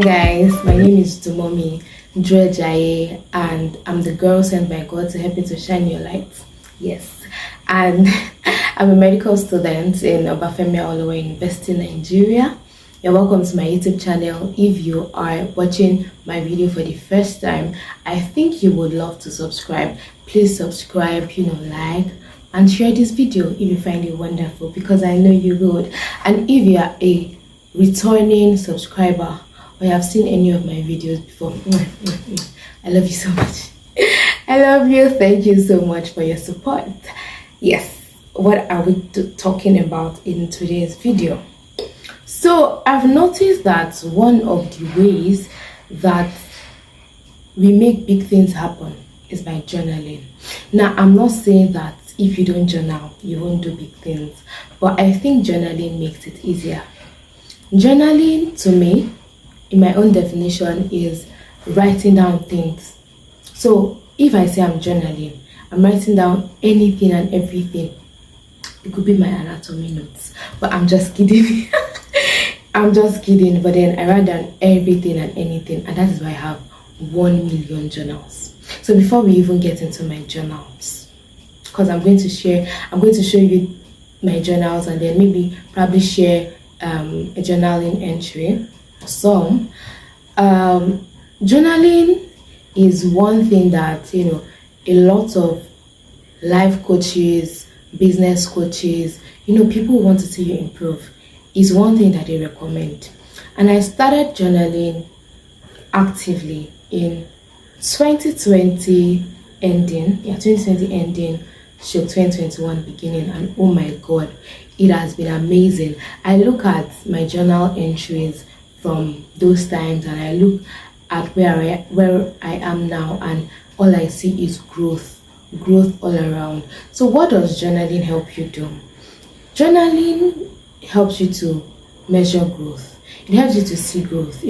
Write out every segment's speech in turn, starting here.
guys, my name is Dumomi Drejaye, and I'm the girl sent by God to help you to shine your light. Yes, and I'm a medical student in Obafemi Awolowo University, Nigeria. You're welcome to my YouTube channel. If you are watching my video for the first time, I think you would love to subscribe. Please subscribe, like and share this video if you find it wonderful, because I know you would. And if you are a returning subscriber or you have seen any of my videos before, I love you so much. I love you. Thank you so much for your support. Yes, what are we talking about in today's video? So I've noticed that one of the ways that we make big things happen is by journaling. Now, I'm not saying that if you don't journal, you won't do big things, but I think journaling makes it easier. Journaling, to me, in my own definition, is writing down things. So if I say I'm journaling, I'm writing down anything and everything. It could be my anatomy notes, but I'm just kidding. I'm just kidding, but then I write down everything and anything, and that is why I have 1 million journals. So before we even get into my journals, because I'm going to show you my journals, and then maybe probably share a journaling entry. So journaling is one thing that a lot of life coaches, business coaches, people who want to see you improve, is one thing that they recommend. And I started journaling actively in 2020 ending, 2020 ending, 2021 beginning, and oh my god, it has been amazing. I look at my journal entries from those times and I look at where I am now, and all I see is growth all around. So what does journaling help you do? Journaling helps you to measure growth. It helps you to see growth.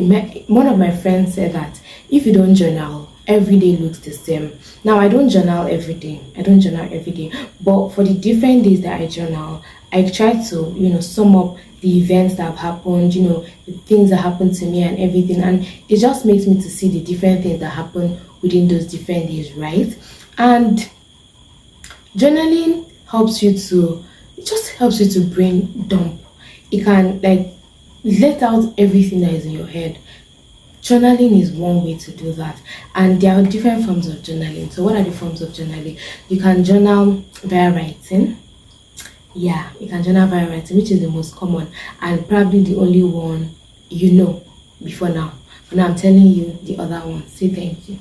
One of my friends said that if you don't journal, every day looks the same. Now, I don't journal every day. But for the different days that I journal, I try to, sum up the events that have happened, the things that happened to me and everything. And it just makes me to see the different things that happen within those different days, right? And journaling helps you to brain dump. It can let out everything that is in your head. Journaling is one way to do that, and there are different forms of journaling. So what are the forms of journaling? You can journal via writing. Yeah, you can journal via writing, which is the most common and probably the only one before now. But now I'm telling you the other one. Say thank you.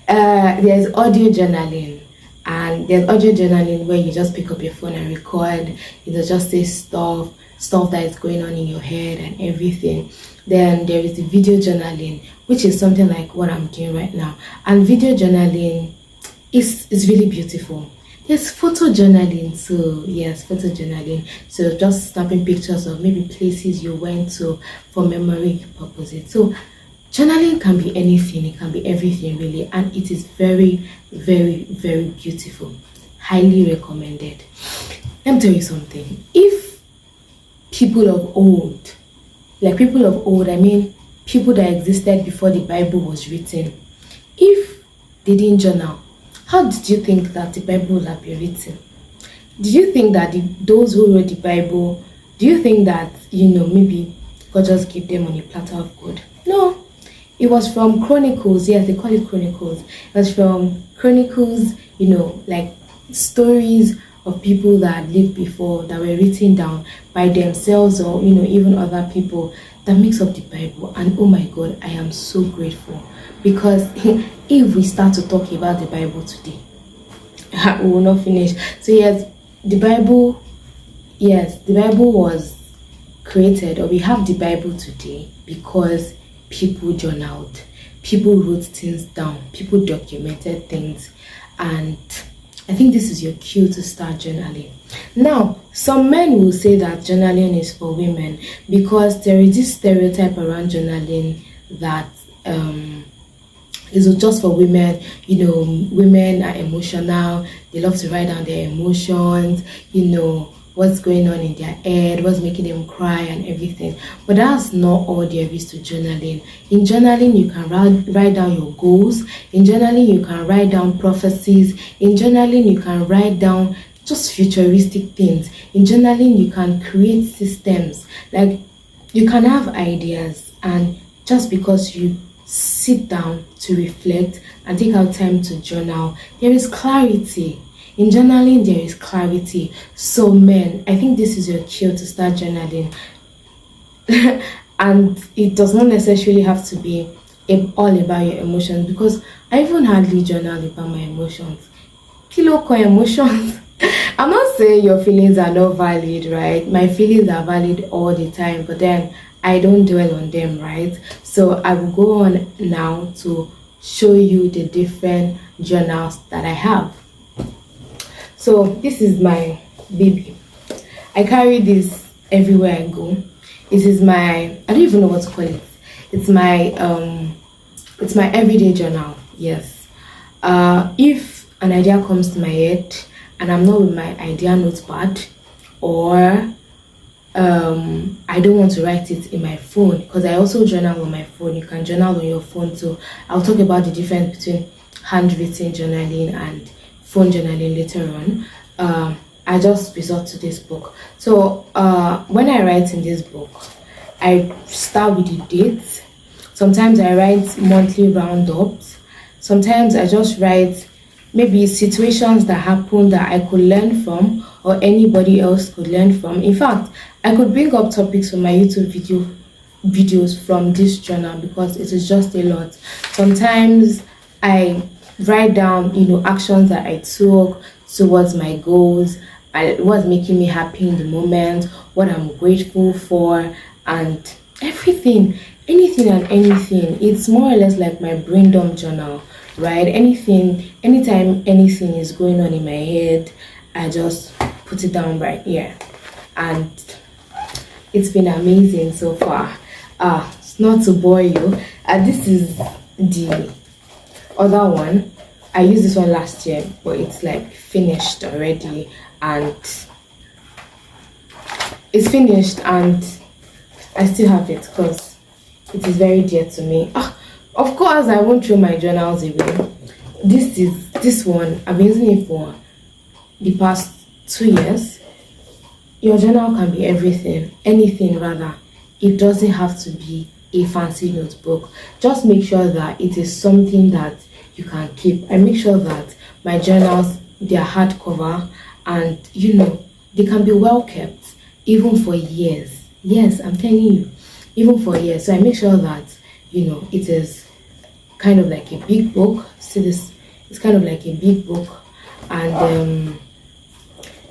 There's audio journaling. And there's audio journaling where you just pick up your phone and record. Just say stuff that is going on in your head and everything. Then there is the video journaling, which is something like what I'm doing right now. And video journaling is really beautiful. There's photo journaling, so yes, photo journaling. So just snapping pictures of maybe places you went to for memory purposes. So journaling can be anything, it can be everything really, and it is very, very, very beautiful. Highly recommended. Let me tell you something. If people of old, I mean people that existed before the Bible was written, if they didn't journal, how did you think that the Bible would have been written? Do you think that those who wrote the Bible, do you think that maybe God just gave them on a platter of gold? No. It was from Chronicles. Yes, they call it Chronicles. It was from Chronicles, like stories of people that lived before that were written down by themselves, or even other people, that makes up the Bible. And oh my god, I am so grateful, because if we start to talk about the Bible today, we will not finish. So yes, the Bible was created, or we have the Bible today because people journaled, people wrote things down, people documented things, and I think this is your cue to start journaling. Now, some men will say that journaling is for women, because there is this stereotype around journaling that is just for women. Women are emotional, they love to write down their emotions, what's going on in their head, what's making them cry and everything. But that's not all there is to journaling. In journaling, you can write down your goals. In journaling, you can write down prophecies. In journaling, you can write down just futuristic things. In journaling, you can create systems. Like, you can have ideas, and just because you sit down to reflect and take out time to journal, there is clarity. In journaling, there is clarity. So, men, I think this is your cue to start journaling. And it does not necessarily have to be all about your emotions, because I even hardly journal about my emotions. Kilo ko emotions. I'm not saying your feelings are not valid, right? My feelings are valid all the time, but then I don't dwell on them, right? So I will go on now to show you the different journals that I have. So this is my baby. I carry this everywhere I go. This is my, I don't even know what to call it. It's my everyday journal. Yes. If an idea comes to my head and I'm not with my idea notepad, or I don't want to write it in my phone, because I also journal on my phone. You can journal on your phone too. I'll talk about the difference between handwritten journaling and phone journaling later on. I just resort to this book. So when I write in this book, I start with the dates. Sometimes I write monthly roundups. Sometimes I just write maybe situations that happen that I could learn from, or anybody else could learn from. In fact, I could bring up topics for my YouTube videos from this journal, because it is just a lot. Sometimes I write down, actions that I took towards my goals, what's making me happy in the moment, what I'm grateful for, and everything, anything and anything. It's more or less like my brain dump journal, right? Anytime anything is going on in my head, I just put it down right here, and it's been amazing so far. It's not to bore you. This is the other one. I used this one last year, but it's like finished already, and it's finished, and I still have it because it is very dear to me. Of course, I won't throw my journals away. This one, I've been using it for the past 2 years. Your journal can be everything, anything rather. It doesn't have to be a fancy notebook. Just make sure that it is something that you can keep. I make sure that my journals, they are hardcover, and they can be well kept even for years. Yes, I'm telling you, even for years. So I make sure that it is kind of like a big book. See this? It's kind of like a big book, and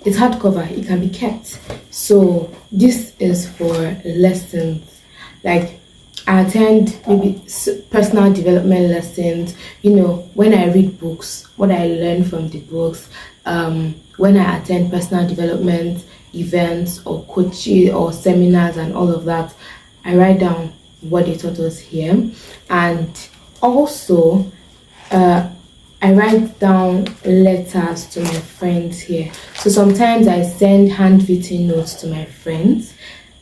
it's hardcover. It can be kept. So this is for lessons. Like, I attend maybe personal development lessons. When I read books, what I learn from the books. When I attend personal development events or coaching or seminars and all of that, I write down what they taught us here. And also, I write down letters to my friends here. So sometimes I send handwritten notes to my friends,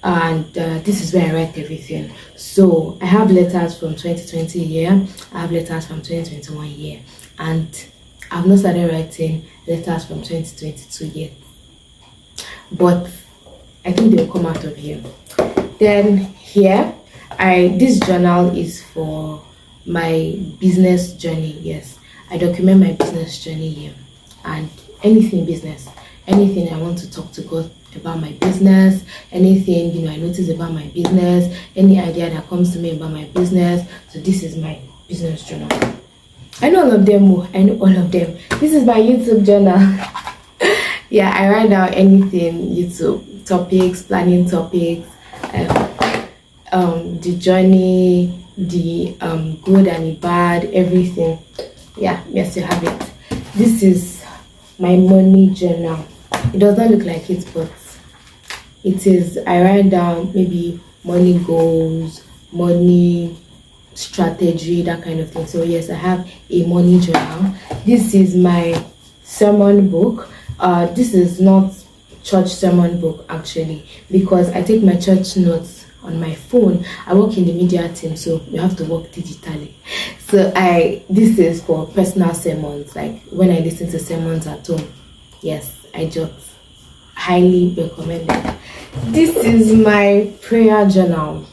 and this is where I write everything. So I have letters from 2020 here, I have letters from 2021 here, and I've not started writing letters from 2022 yet, but I think they'll come out of here. Then here, this journal is for my business journey. Yes, I document my business journey here, and anything business, anything I want to talk to God about my business, anything I notice about my business, any idea that comes to me about my business. So this is my business journal. I know all of them. I know all of them. This is my YouTube journal. Yeah, I write down anything, YouTube topics, planning topics, the journey, the good and the bad, everything. Yeah, yes, you have it. This is my money journal. It does not look like it, but it is. I write down maybe money goals, money strategy, that kind of thing. So yes, I have a money journal. This is my sermon book. This is not church sermon book actually, because I take my church notes on my phone. I work in the media team, so we have to work digitally. So this is for personal sermons, like when I listen to sermons at home. Yes, I jot. Highly recommended. This is my prayer journal,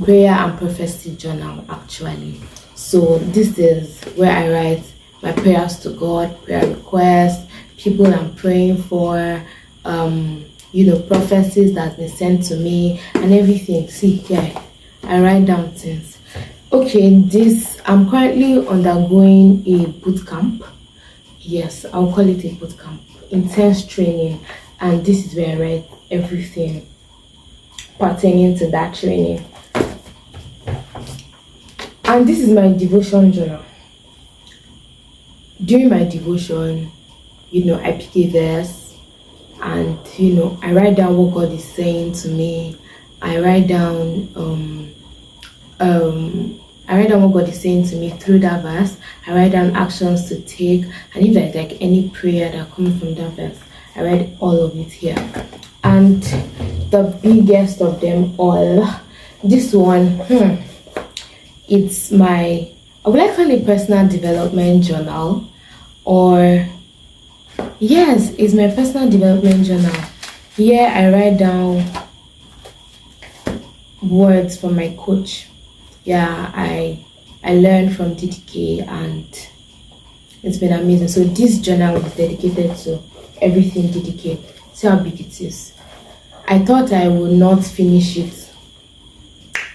prayer and prophecy journal actually. So this is where I write my prayers to God, prayer requests, people I'm praying for, prophecies that's been sent to me and everything. See here, I write down things. Okay, I'm currently undergoing a boot camp. Yes, I'll call it a boot camp, intense training, and this is where I write everything pertaining to that training. And this is my devotion journal. During my devotion, I pick a verse and I write down what God is saying to me. I write down what God is saying to me through that verse. I write down actions to take, and if there's like any prayer that comes from that verse, I write all of it here. And the biggest of them all, this one, it's my, I would like to call it personal development journal, or yes, it's my personal development journal. Here I write down words from my coach. Yeah, I learned from DDK and it's been amazing. So this journal is dedicated to everything DDK. See how big it is. I thought I would not finish it,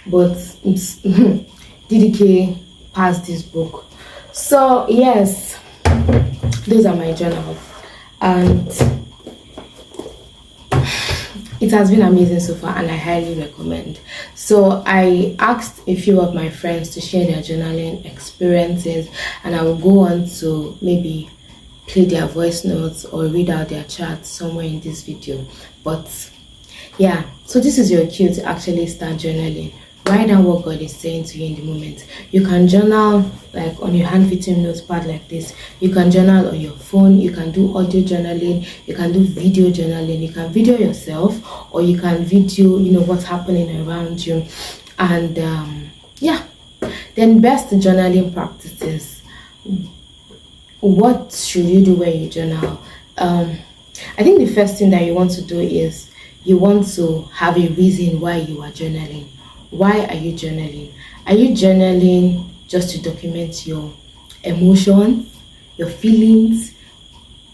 but it's DDK passed this book. So yes, those are my journals, and it has been amazing so far, and I highly recommend. So I asked a few of my friends to share their journaling experiences, and I will go on to maybe play their voice notes or read out their chats somewhere in this video. But yeah, so this is your cue to actually start journaling. Write down what God is saying to you in the moment. You can journal like on your handwritten notepad like this. You can journal on your phone. You can do audio journaling. You can do video journaling. You can video yourself, or you can video, what's happening around you. And then best journaling practices. What should you do when you journal? I think the first thing that you want to do is you want to have a reason why you are journaling. Why are you journaling? Are you journaling just to document your emotions, your feelings?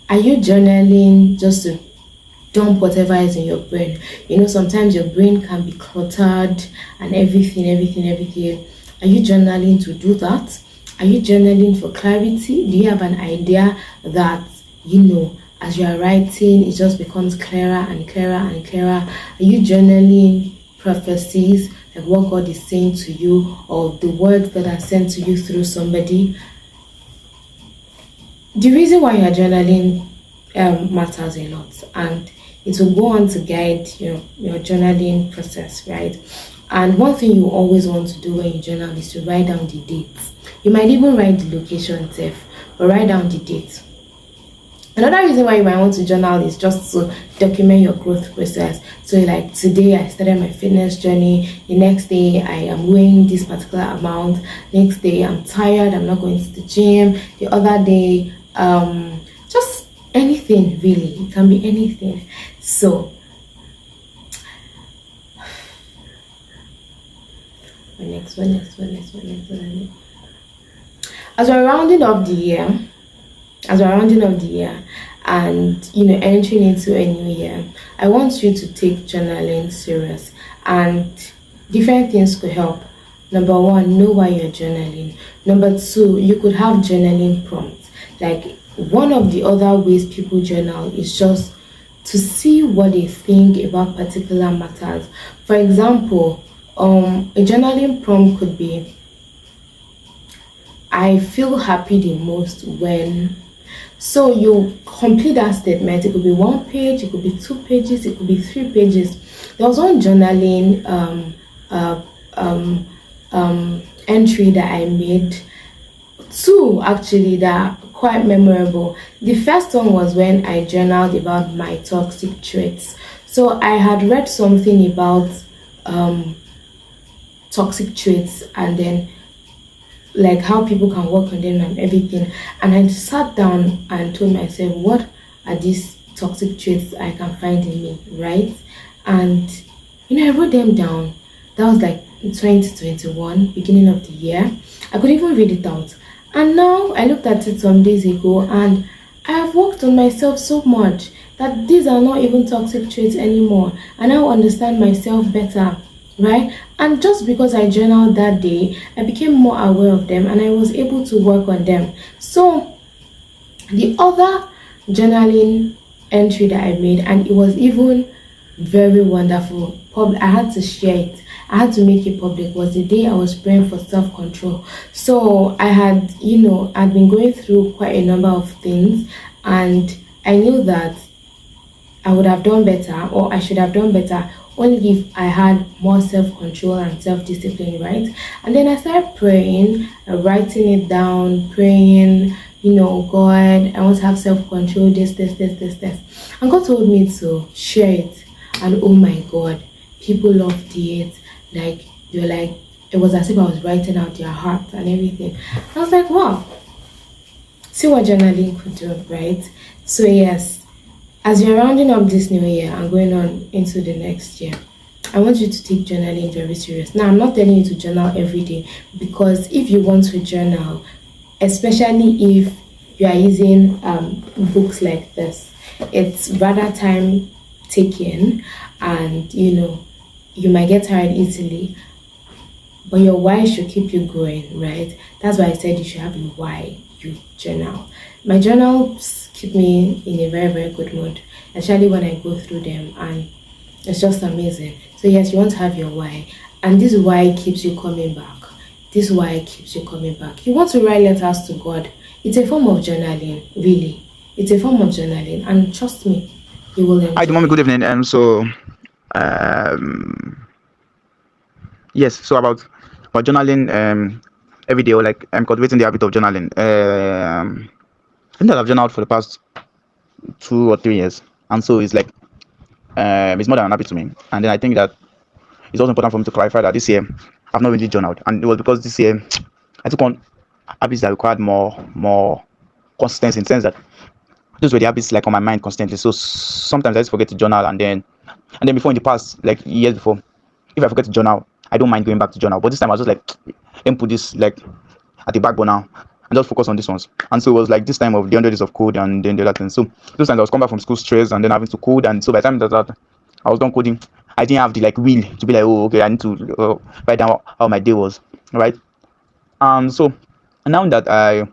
Are you journaling just to dump whatever is in your brain? Sometimes your brain can be cluttered and everything. Are you journaling to do that? Are you journaling for clarity? Do you have an idea that, as you are writing, it just becomes clearer and clearer and clearer? Are you journaling prophecies, like what God is saying to you, or the words that are sent to you through somebody? The reason why you are journaling matters a lot, and it will go on to guide your journaling process, right? And one thing you always want to do when you journal is to write down the dates. You might even write the location itself, but write down the date. Another reason why you might want to journal is just to document your growth process. So like today I started my fitness journey, the next day I am weighing this particular amount, next day I'm tired, I'm not going to the gym, the other day just anything really, it can be anything. So next. As we're rounding off the year, and entering into a new year, I want you to take journaling serious, and different things could help. Number one, know why you're journaling. Number two, you could have journaling prompts. Like, one of the other ways people journal is just to see what they think about particular matters. For example, a journaling prompt could be, I feel happy the most when. So you complete that statement. It could be 1 page, it could be 2 pages, it could be 3 pages. There was one journaling entry that I made two actually that are quite memorable. The first one was when I journaled about my toxic traits. So I had read something about um, toxic traits, and then like how people can work on them and everything. And I sat down and told myself, what are these toxic traits I can find in me, right? And I wrote them down. That was like in 2021, beginning of the year. I could even read it out. And now I looked at it some days ago, and I have worked on myself so much that these are not even toxic traits anymore. I now understand myself better, right? And just because I journaled that day, I became more aware of them and I was able to work on them. So the other journaling entry that I made, and it was even very wonderful. I had to share it. I had to make it public. Was the day I was praying for self-control. So I had, I'd been going through quite a number of things, and I knew that I would have done better, or I should have done better, only if I had more self control and self discipline, right? And then I started praying, writing it down, praying, God, I want to have self control, this. And God told me to share it. And oh my God, people loved it. Like, you're like, it was as if I was writing out their heart and everything. I was like, wow, see what journaling could do, right? So, yes, as you're rounding up this new year and going on into the next year, I want you to take journaling very serious. Now, I'm not telling you to journal every day, because if you want to journal, especially if you are using books like this, it's rather time taking, and you might get tired easily, but your why should keep you going, right? That's why I said you should have a why you journal. My journals keep me in a very, very good mood, especially when I go through them, and it's just amazing. So yes, you want to have your why, and this why keeps you coming back. This why keeps you coming back. You want to write letters to God. It's a form of journaling, really. It's a form of journaling, and trust me, you will Hi, enjoy mommy. Good it. evening. Um, yes. So about journaling every day, or like cultivating the habit of journaling. I think that I've journaled for the past 2 or 3 years, and so it's more than an habit to me. And then I think that it's also important for me to clarify that this year I've not really journaled, and it was because this year I took on habits that required more consistency, in the sense that those were the habits like on my mind constantly. So sometimes I just forget to journal, and then before, in the past, like years before, if I forget to journal, I don't mind going back to journal. But this time I was just like, let me put this like at the back burner and just focus on these ones. And so it was like this time of the 100 days of code and then the other things. So those times I was coming back from school stressed and then having to code, and so by the time that I was done coding, I didn't have the like will to be like, oh okay, I need to write down how my day was, right? So now that I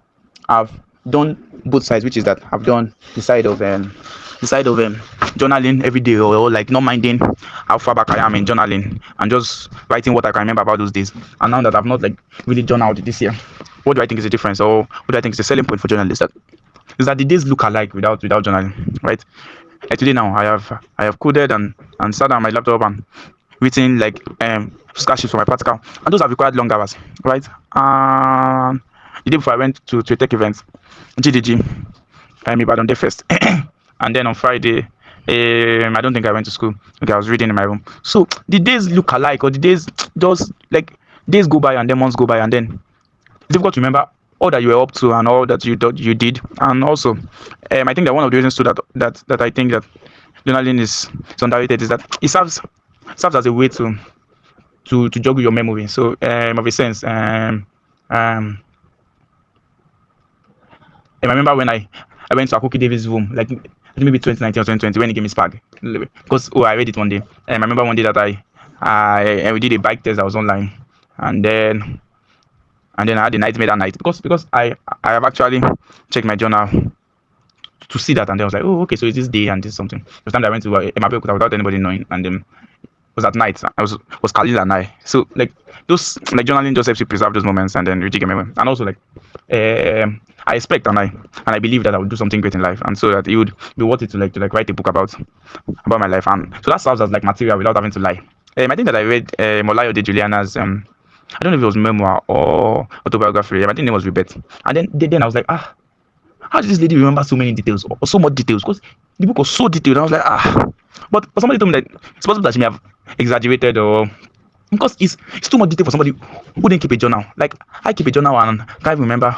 have done both sides, which is that I've done the side of journaling every day, or like not minding how far back I am in journaling and just writing what I can remember about those days. And now that I've not like really journaled this year, what do I think is the difference, or what do I think is the selling point for journalists? Is that the days look alike without journaling, right? Like today now, I have coded and sat on my laptop and written like scar sheets for my practical, and those have required long hours, right? The day before I went to a tech event, GDG, Ibadan Day Fest, and then on Friday, I don't think I went to school. Okay, I was reading in my room. So the days look alike, or the days just like days go by and then months go by, and then it's difficult to remember all that you were up to and all that you did. And also, I think that one of the reasons to that I think that journaling is underrated is that it serves as a way to juggle your memory. So of a sense, um, I remember when I went to Akoki Davis' room, like I think maybe 2019 or 2020, when he gave me Spag. Because I read it one day. I remember one day that we did a bike test that was online, and then I had a nightmare that night, because I have actually checked my journal to see that, and then I was like, oh okay, so it's this day and this something. The time that I went to Emabeokuta without anybody knowing, and then was at night. I was Khalil and I. So like those like journaling just helps you preserve those moments and then rejig memory. And also like I expect and I believe that I would do something great in life, and so that it would be worth it to write a book about my life. And so that serves as like material without having to lie. I think that I read Molayo de Juliana's I don't know if it was memoir or autobiography. I think the name was Rebet. And then I was like, how did this lady remember so many details or so much details? Because the book was so detailed. I was like, but somebody told me that it's possible that she may have exaggerated, or because it's too much detail for somebody who didn't keep a journal. Like, I keep a journal and can't remember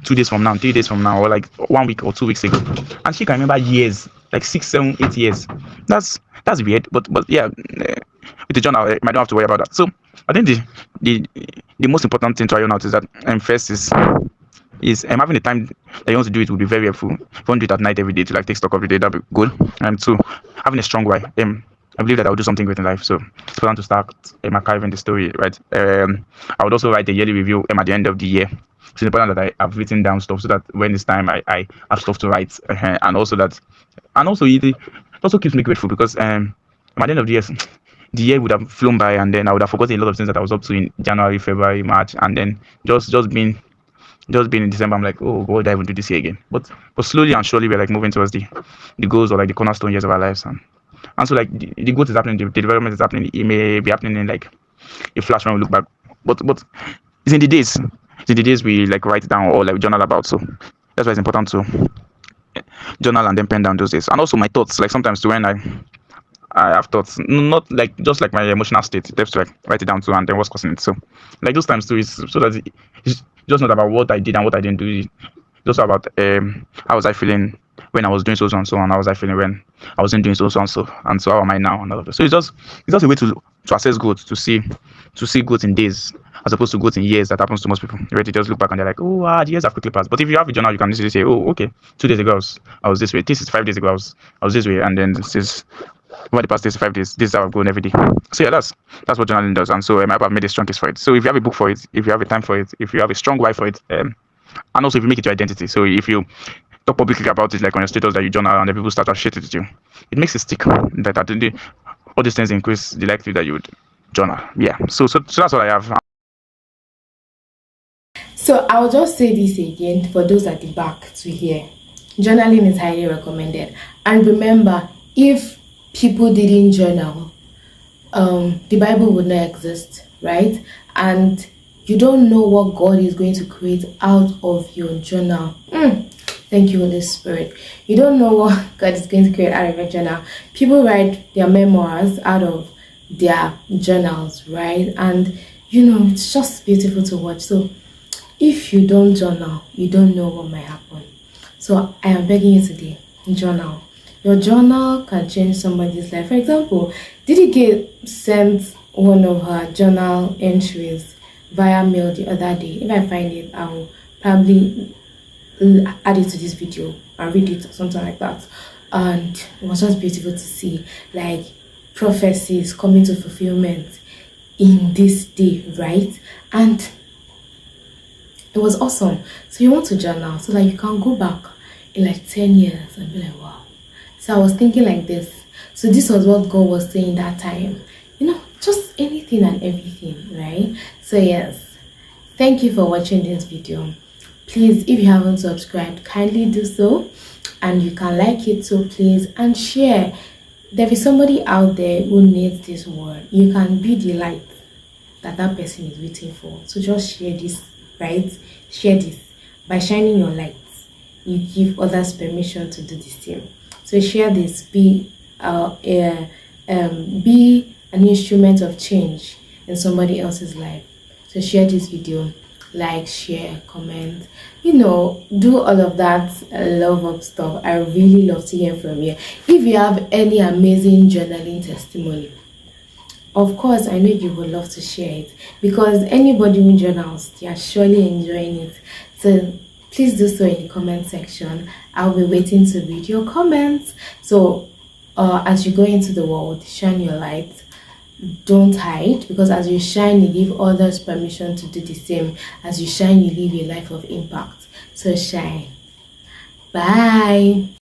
2 days from now, 3 days from now, or like 1 week or 2 weeks ago, and she can remember years, like 6, 7, 8 years. That's weird, but yeah, with the journal, I might not have to worry about that. So I think the the most important thing to iron out is that, first is having the time that you want to do it will be very helpful. If you want to do it at night every day to like take stock of the day, that'd be good. And two, having a strong why. I believe that I will do something great in life, so it's important to start archiving the story, right? I would also write a yearly review at the end of the year. It's important that I have written down stuff so that when it's time, I have stuff to write, and also it also keeps me grateful because at the end of the year, the year would have flown by, and then I would have forgotten a lot of things that I was up to in January, February, March, and then just being in December, I'm like, oh, what did I even do this year again? But slowly and surely, we're like moving towards the goals, or like the cornerstone years of our lives, and so like the growth is happening, the development is happening. It may be happening in like a flash when we look back, but it's in the days, we like write down or like journal about. So that's why it's important to journal and then pen down those days, and also my thoughts. Like sometimes too, when I have thoughts, not like just like my emotional state. I have to like write it down too, and then what's causing it. So, like those times too, is so that it's just not about what I did and what I didn't do. It's also about how was I feeling when I was doing so and so, and how was I feeling when I wasn't doing so and so, and so how am I now, and all of that. So it's just a way to assess growth, to see growth in days as opposed to growth in years. That happens to most people. Right? They just look back and they're like, oh, the years have quickly passed. But if you have a journal, you can easily say, oh, okay, 2 days ago I was this way. This is 5 days ago I was this way, and then this is over the past 5 days, this is how I've grown every day. So yeah, that's what journaling does. And so I've made a strong case for it. So if you have a book for it, if you have a time for it, if you have a strong why for it, and also if you make it your identity. So if you talk publicly about it, like on your status that you journal, and the people start to share it with you, it makes it stick. That all these things increase the likelihood that you would journal. Yeah. So that's what I have. So I'll just say this again for those at the back to hear. Journaling is highly recommended. And remember, if people didn't journal, the Bible would not exist, right? And you don't know what God is going to create out of your journal. Thank you, Holy Spirit. You don't know what God is going to create out of your journal. People write their memoirs out of their journals, right? And it's just beautiful to watch. So if you don't journal, you don't know what might happen. So I am begging you today, journal. Your journal can change somebody's life. For example, Didi Kate sent one of her journal entries via mail the other day. If I find it, I will probably add it to this video and read it or something like that. And it was just beautiful to see, like, prophecies coming to fulfillment in this day, right? And it was awesome. So you want to journal so that you can go back in like 10 years and be like, wow. So I was thinking like this. So this was what God was saying that time. Just anything and everything, right? So yes, thank you for watching this video. Please, if you haven't subscribed, kindly do so. And you can like it too, please, and share. There is somebody out there who needs this word. You can be the light that person is waiting for. So just share this, right? Share this. By shining your light, you give others permission to do the same. So share this. Be an instrument of change in somebody else's life. So share this video, like, share, comment, do all of that love up stuff. I really love to hear from you. If you have any amazing journaling testimony, of course, I know you would love to share it, because anybody who journals, they are surely enjoying it. So please do so in the comment section. I'll be waiting to read your comments. So as you go into the world, shine your light. Don't hide, because as you shine, you give others permission to do the same. As you shine, you live a life of impact. So shine. Bye.